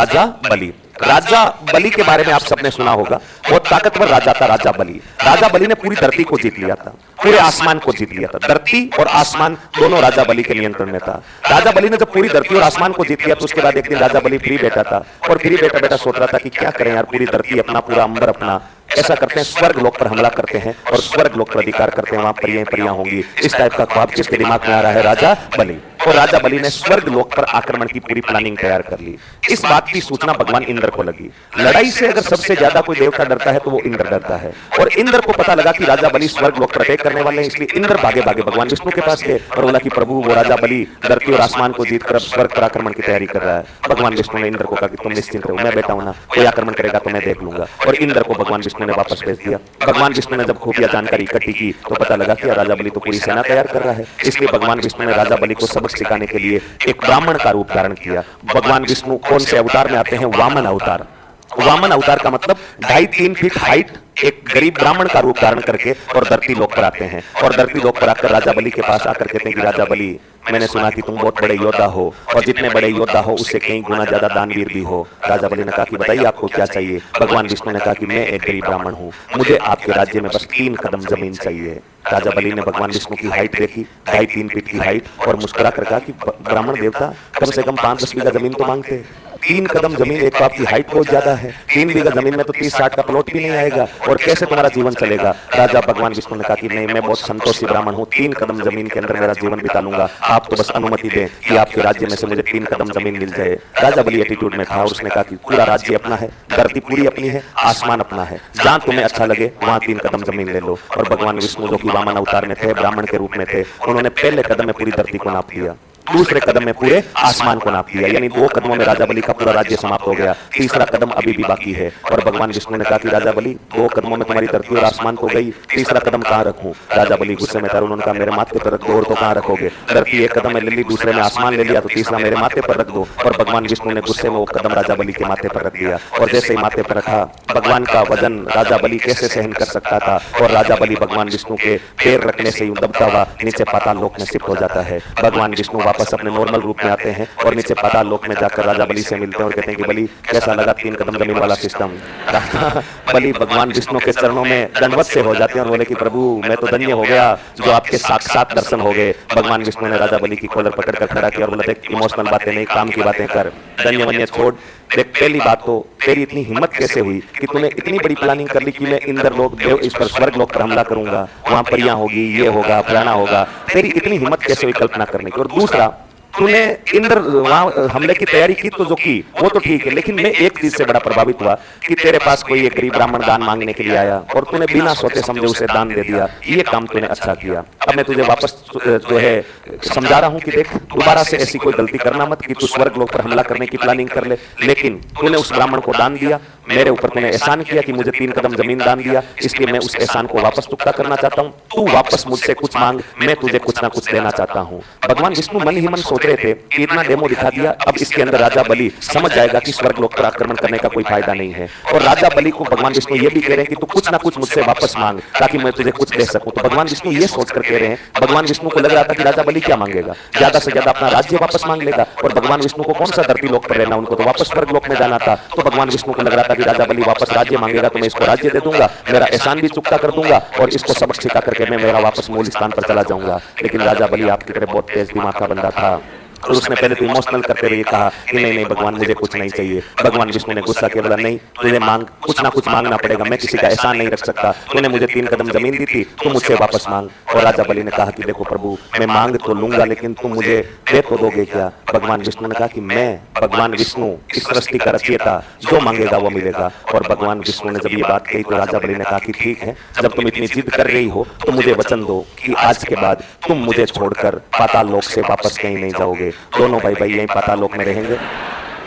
राजा बलि। राजा बलि के बारे में आप सबने सुना होगा, बहुत ताकतवर राजा था राजा बलि। राजा बलि ने पूरी धरती को जीत लिया था, पूरे आसमान को जीत लिया था। धरती और आसमान दोनों राजा बलि के नियंत्रण में था। राजा बलि ने जब पूरी धरती और आसमान को जीत लिया तो उसके बाद एक दिन राजा बलि फ्री बैठा था और फ्री बैठा बैठा सोच रहा था कि क्या करें यार, पूरी धरती अपना, पूरा अंबर अपना, ऐसा करते हैं स्वर्ग लोक पर हमला करते हैं और स्वर्ग लोक पर अधिकार करते हैं, वहां परियां परियां होंगी। इस टाइप का ख्वाब किसके दिमाग में आ रहा है? राजा बलि। और राजा बलि ने स्वर्ग लोक पर आक्रमण की पूरी प्लानिंग तैयार कर ली। इस बात की सूचना भगवान इंद्र को लगी। लड़ाई से अगर सबसे ज्यादा कोई देवता डरता है तो वो इंद्र डरता है। और इंद्र को पता लगा कि राजा बलि स्वर्ग लोक पर अटैक करने वाले हैं, इसलिए इंद्र भागे भागे भगवान विष्णु के पास गए और बोला कि प्रभु, वो राजा बलि धरती और आसमान को जीतकर अब स्वर्ग पर आक्रमण की तैयारी कर रहा है। भगवान विष्णु ने इंद्र को कहा कि तुम निश्चिंत रहो, मैं बैठा हूं ना, कोई आक्रमण करेगा तो मैं देख लूंगा। और इंद्र को भगवान विष्णु ने वापस भेज दिया। भगवान विष्णु ने जब खुफिया जानकारी इकट्ठी की तो पता लगा कि राजा बलि तो पूरी सेना तैयार कर रहा है। इसलिए भगवान विष्णु ने राजा बलि को सबक सिखाने के लिए एक ब्राह्मण का रूप धारण किया। भगवान विष्णु कौन से अवतार में आते हैं? वामन अवतार। वामन अवतार का मतलब 2.5-3 फीट हाइट एक गरीब ब्राह्मण का रूप धारण करके और धरती लोक पर आते हैं। और धरती लोक पर आकर राजा बलि के पास आकर कहते हैं कि राजा बलि, मैंने सुना कि तुम बहुत बड़े योद्धा हो और जितने बड़े योद्धा हो उससे कई गुना ज्यादा दानवीर भी हो। राजा बलि ने कहा कि बताइए आपको क्या चाहिए? भगवान विष्णु ने कहा कि मैं एक गरीब ब्राह्मण हूँ, मुझे आपके राज्य में बस 3 कदम जमीन चाहिए। राजा बलि ने भगवान विष्णु की हाइट देखी, 2.5-3 फीट की हाइट, और मुस्कुरा कर कहा कि ब्राह्मण देवता कम से कम 5-10 बीघा जमीन तो मांगते। 3 कदम जमीन, एक तो आपकी हाइट बहुत ज्यादा है, 3 बीघा जमीन में तो 30-60 का प्लॉट भी नहीं आएगा, और कैसे तुम्हारा जीवन चलेगा? राजा भगवान विष्णु ने कहा कि नहीं, मैं बहुत संतोषी ब्राह्मण हूँ, 3 कदम जमीन के अंदर मेरा जीवन बिता लूंगा, आप तो बस अनुमति दें कि आपके राज्य में से मुझे 3 कदम जमीन मिल जाए। राजा बलि एटीट्यूड में था और उसने कहा कि पूरा राज्य अपना है, धरती पूरी अपनी है, आसमान अपना है, जहां तुम्हें अच्छा लगे वहां 3 कदम जमीन ले लो। और भगवान विष्णु जो कि वामन अवतार में थे, ब्राह्मण के रूप में थे, उन्होंने पहले कदम में पूरी धरती को नाप लिया, दूसरे कदम में पूरे आसमान को नाप लिया, यानी 2 कदमों में राजा बलि का पूरा राज्य समाप्त हो गया। तीसरा कदम अभी भी बाकी है। और भगवान विष्णु ने कहा कि राजा बलि, 2 कदमों में तुम्हारी धरती और आसमान तो गई, तीसरा कदम कहां रखूं? राजा बलि गुस्से में था, उन्होंने कहा मेरे माथे पर रख दो। और तो कहां रखोगे? धरती 1 कदम में ले ली, दूसरे में आसमान ले लिया, तो तीसरा मेरे माथे पर रख दो। और भगवान विष्णु ने गुस्से में वो कदम राजा बलि के माथे पर रख दिया। और जैसे ही माथे पर रखा, भगवान का वजन राजा बलि कैसे सहन कर सकता था, और राजा बलि भगवान विष्णु के पैर रखने से यूं दबता हुआ नीचे पाताल लोक में शिफ्ट हो जाता है। भगवान विष्णु वापस अपने नॉर्मल रूप में आते हैं और नीचे पाताल लोक में जाकर राजा बलि से मिलते हैं और कहते हैं कि बलि, कैसा लगा 3 कदम जमीन वाला सिस्टम? राजा बलि भगवान विष्णु के चरणों में दंडवत से हो जाते हैं और बोले कि प्रभु, मैं तो धन्य हो गया जो आपके साक्षात दर्शन हो गए। भगवान विष्णु ने राजा बलि की कॉलर पकड़कर खड़ा किया और बोला, देख, इमोशनल बातें नहीं, काम की बातें कर, धन्य वन्य छोड़। देख, पहली बात तो तेरी इतनी हिम्मत कैसे हुई कि तूने इतनी बड़ी प्लानिंग कर ली कि मैं इंद्र लोक, देव, इस पर स्वर्ग लोक पर हमला करूंगा, वहां परियां होगी, ये होगा, फलाना होगा। तेरी इतनी हिम्मत कैसे हुई कल्पना करने की? और दूसरा, तूने इंद्र वहां हमले की तैयारी की तो जो की वो तो ठीक है, लेकिन मैं एक चीज से बड़ा प्रभावित हुआ कि तेरे पास कोई एक गरीब ब्राह्मण दान मांगने के लिए आया और तूने बिना सोचे समझे उसे दान दे दिया। ये काम तूने अच्छा किया। अब मैं तुझे वापस जो है समझा रहा हूं कि देख, दोबारा से ऐसी कोई गलती करना मत कि तू स्वर्ग लोक पर हमला करने की प्लानिंग कर ले। लेकिन तूने उस ब्राह्मण को दान दिया, मेरे ऊपर तूने एहसान किया कि मुझे 3 कदम जमीन दान दिया, इसलिए मैं उस एहसान को वापस चुकता करना चाहता हूँ। तू वापस मुझसे कुछ मांग, मैं तुझे कुछ ना कुछ देना चाहता हूँ। भगवान विष्णु मन ही मन सोच रहे थे कि इतना डेमो दिखा दिया, अब इसके अंदर राजा बलि समझ जाएगा कि स्वर्ग लोक पर आक्रमण करने का कोई फायदा नहीं है। और राजा बलि को भगवान विष्णु ये भी कह रहे हैं कि तू कुछ ना कुछ मुझसे वापस मांग ताकि मैं तुझे कुछ दे सकूं। तो भगवान विष्णु ये सोचकर कह रहे हैं, भगवान विष्णु को लग रहा था कि राजा बलि क्या मांगेगा, ज्यादा से ज्यादा अपना राज्य वापस मांग लेगा। और भगवान विष्णु को कौन सा धरती लोक पर रहना, उनको तो वापस स्वर्ग लोक में जाना था। तो भगवान विष्णु को लग रहा था कि राजा बलि वापस राज्य मांगेगा तो मैं इसको राज्य दे दूंगा, मेरा एहसान भी चुकता कर दूंगा और इसको सबक सिखा करके मैं मेरा वापस मूल स्थान पर चला जाऊंगा। लेकिन राजा बलि आपकी तरह बहुत तेज दिमाग का बंदा था और उसने पहले तो इमोशनल करते हुए कहा कि नहीं नहीं भगवान, मुझे कुछ नहीं चाहिए। भगवान विष्णु ने गुस्सा किया, बोला नहीं, तुझे मांग, कुछ ना कुछ मांगना पड़ेगा, मैं किसी का एहसान नहीं रख सकता। तूने मुझे 3 कदम जमीन दी थी, तुम मुझसे वापस मांग। और राजा बलि ने कहा कि देखो प्रभु, मैं मांग तो लूंगा लेकिन तुम मुझे दे तो दोगे क्या? भगवान विष्णु ने कहा कि मैं भगवान विष्णु, इस सृष्टि का रचयिता, जो मांगेगा वो मिलेगा। और भगवान विष्णु ने जब ये बात कही तो राजा बलि ने कहा कि ठीक है, जब तुम इतनी जिद कर रही हो तो मुझे वचन दो कि आज के बाद तुम मुझे छोड़कर पाताल लोक से वापस कहीं नहीं जाओगे। दोनों भाई भाई यहीं पाताल लोक में रहेंगे,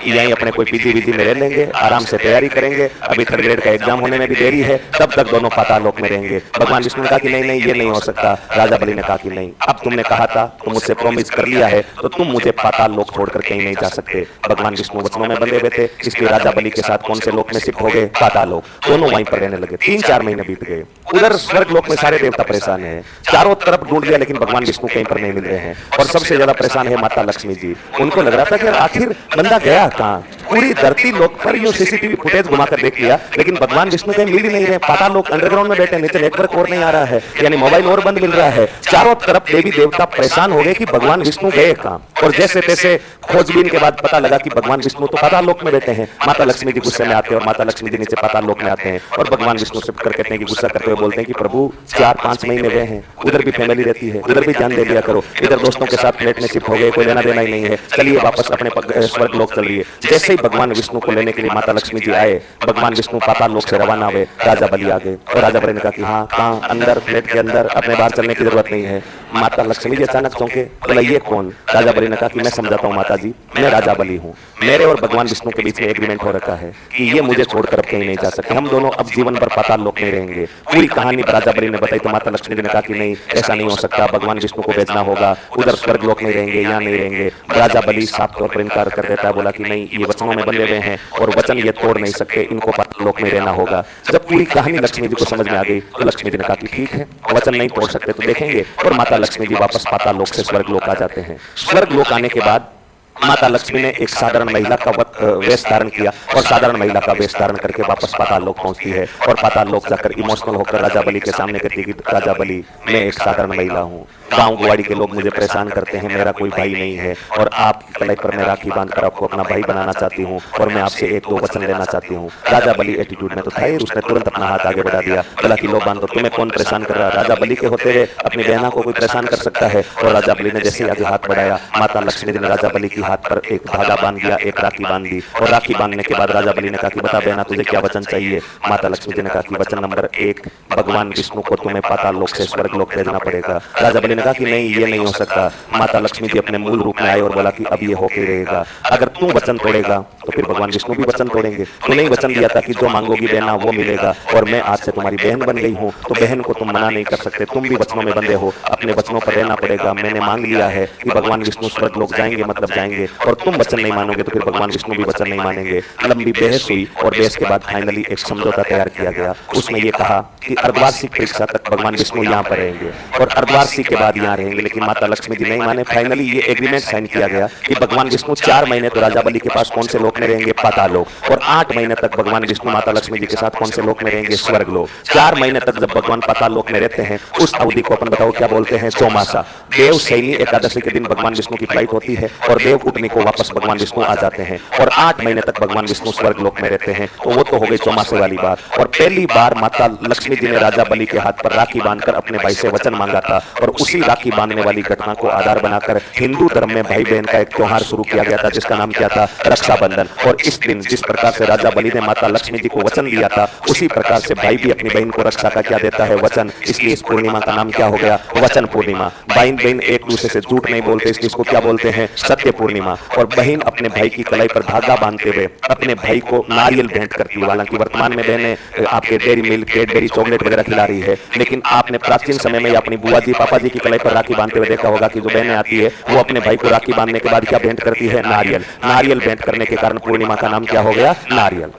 यहीं अपने कोई पीजी वीजी में रह लेंगे, आराम से तैयारी करेंगे, अभी 3rd ग्रेड का एग्जाम होने में भी देरी है, तब तक दोनों पाताल लोक में रहेंगे। भगवान विष्णु ने कहा कि नहीं नहीं, ये नहीं हो सकता। राजा बलि ने कहा कि नहीं, अब तुमने कहा था, तुम मुझसे प्रॉमिस कर लिया है, तो तुम मुझे पाताल लोक छोड़कर कहीं नहीं जा सकते। भगवान विष्णु वचनों में बंधे हुए थे, इसलिए राजा बलि के साथ कौन से लोक में शिफ्ट हो गए? पाताल लोक। दोनों वहीं पर रहने लगे। 3-4 महीने बीत गए। उधर स्वर्ग लोक में सारे देवता परेशान है, चारों तरफ ढूंढ लिया लेकिन भगवान विष्णु कहीं पर नहीं मिल रहे हैं। और सबसे ज्यादा परेशान है माता लक्ष्मी जी। उनको लग रहा था कि आखिर बंदा गया कहाँ? पूरी धरती लोक पर यूं सीसीटीवी फुटेज घुमाकर देख लिया, लेकिन भगवान विष्णु कहीं मिल ही नहीं रहे। पाताल लोक अंडरग्राउंड में बैठे, नीचे नेटवर्क और नहीं आ रहा है, यानी मोबाइल और बंद मिल रहा है। चारों तरफ देवी देवता परेशान हो गए कि भगवान विष्णु गए कहाँ। और जैसे तैसे खोजबीन के बाद पता लगा कि भगवान विष्णु तो पाताल लोक में बैठे हैं। माता लक्ष्मी जी गुस्से में आते हैं और माता लक्ष्मी जी नीचे पाताल लोक में आते हैं और भगवान विष्णु से कहते हैं कि गुस्सा करते हुए बोलते हैं कि प्रभु 4-5 महीने गए हैं, उधर भी फैमिली रहती है, उधर भी ध्यान दे लिया करो, इधर दोस्तों के साथ फ्लैट में शिफ्ट हो गए, कोई लेना देना ही नहीं है, चलिए वापस अपने स्वर्ग लोक चलिए। जैसे ही भगवान विष्णु को लेने के लिए माता लक्ष्मी जी आए, भगवान विष्णु पाताल लोक से रवाना हुए, राजा बलि आ गए और राजा बलि ने कहा कि हाँ कहाँ? अंदर फ्लैट के अंदर, अपने बाहर चलने की जरूरत नहीं है। माता लक्ष्मी जी अचानक चौंके, बोला ये कौन? राजा बलि ने कहा कि मैं समझाता हूँ माता जी, मैं राजा बलि हूँ, मेरे और भगवान विष्णु के बीच में एग्रीमेंट हो रखा है कि ये मुझे छोड़कर अब कहीं नहीं जा सकते, हम दोनों अब जीवन भर पाताल लोक में रहेंगे। पूरी कहानी राजा बलि ने बताई तो माता लक्ष्मी जी ने कहा कि नहीं, ऐसा नहीं हो सकता, भगवान विष्णु को भेजना होगा, उधर स्वर्ग लोक में रहेंगे, यहाँ नहीं रहेंगे। राजा बलि साफ तौर पर इनकार कर देता है, बोला कि नहीं, ये वचनों में बंधे हुए हैं और वचन ये तोड़ नहीं सकते, इनको पाताल लोक में रहना होगा। जब पूरी कहानी लक्ष्मी जी को समझ में आ गई तो लक्ष्मी जी ने कहा कि ठीक है, वचन नहीं तोड़ सकते तो देखेंगे। और माता लक्ष्मी जी वापस पाताल लोक से स्वर्ग लोक आ जाते हैं। स्वर्ग लोक आने के बाद माता लक्ष्मी ने एक साधारण महिला का वेश धारण किया और साधारण महिला का वेश धारण करके वापस पाताल लोक पहुंचती है और पाताल लोक जाकर इमोशनल होकर राजा बलि के सामने कहती है कि राजा बलि, मैं एक साधारण महिला हूँ, गांव गुवाड़ी के लोग मुझे परेशान करते हैं, मेरा कोई भाई नहीं है और आपकी कलाई पर मैं राखी बांधकर आपको अपना भाई बनाना चाहती हूँ और मैं आपसे 1-2 वचन लेना चाहती हूँ। राजा बलि एटीट्यूड में तो था ही, उसने तुरंत अपना हाथ आगे बढ़ा दिया, बोला कि लो बांधो, तुम्हें कौन परेशान कर रहा है? राजा बलि के होते हुए अपनी बहना को कोई परेशान कर सकता है? और राजा बलि ने जैसे आगे हाथ बढ़ाया, माता लक्ष्मी जी ने राजा बलि की हाथ पर एक धागा बांध दिया, एक राखी बांध दी और राखी बांधने के बाद राजा बलि ने कहा कि बता बहना तुझे क्या वचन चाहिए? माता लक्ष्मी जी ने कहा कि वचन नंबर 1, भगवान विष्णु को तुम्हें पाताल लोक से स्वर्ग लोक भेजना पड़ेगा। राजा बलि ने कहा कि नहीं, ये नहीं हो सकता। माता लक्ष्मी जी अपने मूल रूप में आए और बोला कि अब ये होके रहेगा, अगर तू वचन तोड़ेगा तो फिर भगवान विष्णु भी वचन तोड़ेंगे। तूने ही वचन दिया था कि जो मांगोगी बहना वो मिलेगा और मैं आज से तुम्हारी बहन बन गई हूँ, तो बहन को तुम मना नहीं कर सकते, तुम भी वचनों में बंधे हो, अपने वचनों पर रहना पड़ेगा। मैंने मांग लिया है कि भगवान विष्णु स्वर्ग लोक जाएंगे, मतलब जाएंगे, और तुम वचन नहीं मानोगे तो फिर भगवान विष्णु भी वचन नहीं मानेंगे। लंबी बहस हुई और बहस के बाद फाइनली एक समझौता तैयार किया गया। उसमें यह कहा कि अर्धवार्षिक परीक्षा तक भगवान विष्णु यहाँ पर रहेंगे और अर्धवार्षिक के बाद यहाँ रहेंगे, लेकिन माता लक्ष्मी जी नहीं माने। फाइनली ये एग्रीमेंट साइन किया गया कि भगवान विष्णु 4 महीने तो राजा बलि के पास कौन से लोक में रहेंगे? पाताल लोक, और 8 महीने तक भगवान विष्णु माता लक्ष्मी जी के साथ कौन से लोक में रहेंगे? स्वर्ग लोक। 4 महीने तक जब भगवान पाताल लोक में रहते हैं, उस अवधि को अपन बताओ क्या बोलते हैं? चौमासा। देव शैनी एकादशी के दिन भगवान विष्णु की फ्लाइट होती है और देव उठनी को वापस भगवान विष्णु आ जाते हैं और 8 महीने तक भगवान विष्णु स्वर्ग लोक में रहते हैं। तो वो तो हो गई चौमासे वाली बात। और पहली बार माता लक्ष्मी जी ने राजा बलि के हाथ पर राखी बांधकर अपने भाई से वचन मांगा था और उसी राखी बांधने वाली घटना को आधार बनाकर हिंदू धर्म में भाई बहन का एक त्योहार शुरू किया गया था, जिसका नाम क्या था? रक्षाबंधन। और इस दिन जिस प्रकार से राजा बलि ने माता लक्ष्मी जी को वचन दिया था, उसी प्रकार से भाई भी अपनी बहन को रक्षा का क्या देता है? वचन। इसलिए इस पूर्णिमा का नाम क्या हो गया? वचन पूर्णिमा। भाई बहन एक दूसरे से झूठ नहीं बोलते, इसलिए इसको क्या बोलते हैं? सत्य पूर्णिमा। और बहन अपने भाई की कलाई पर धागा बांधते हुए अपने भाई को नारियल भेंट करती है। हालांकि वर्तमान में बहनें आपके डेयरी मिल्क, कैडबरी, चॉकलेट वगैरह खिला रही है, लेकिन आपने प्राचीन समय में अपनी बुआ जी, पापा जी की कलाई पर राखी बांधते हुए देखा होगा कि जो बहनें आती है वो अपने भाई को राखी बांधने के बाद क्या भेंट करती है? नारियल। नारियल भेंट करने के कारण पूर्णिमा का नाम क्या हो गया? नारियल।